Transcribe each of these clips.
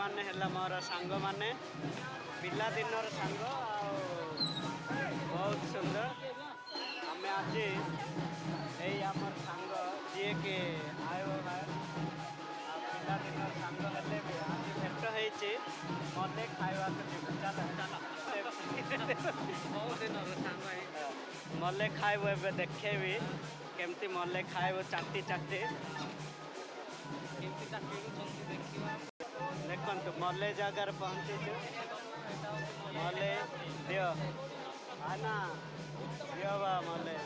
एमाने हेला मोर सांग माने पिला दिनर सांग बहुत सुंदर आम आज यही आमर सांग जी के आयो है पिला दिनर सांग हेले भी आज भेट होती मल्ले खावा चल बहुत दिन सांग मल्ले खाइबू ए देखेबी केमती मल्ले खाइबू चाटी चाटी देखु मल्ले जगार पहुँचीचु मल्ले दियो आना दियो बा मल्ले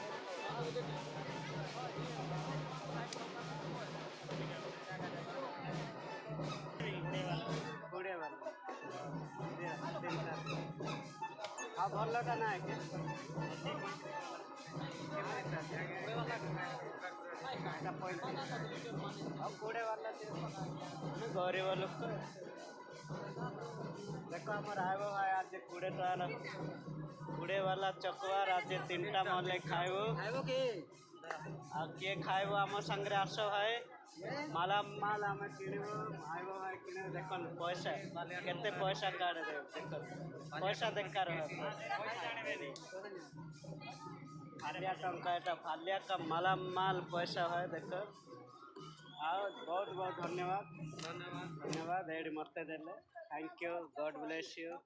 कोड़े वाला हाँ भलटा ना कि कोड़े वाला गरीब लोक देखो आमर आब भाई आज 20 टकार 20 वाला चकवार आज 3टा मल्ले खाइबू आ किए खाइबू आम सांगे आस भाई माला माल आम किणव आब भाई कि देख पैसा केते पैसा काढ़ दे देख पैसा देखार फालिया टंका एटा फालिया का माला माल पैसा है देख आओ बहुत बहुत धन्यवाद धन्यवाद धन्यवाद एडी मत देले thank you God bless you.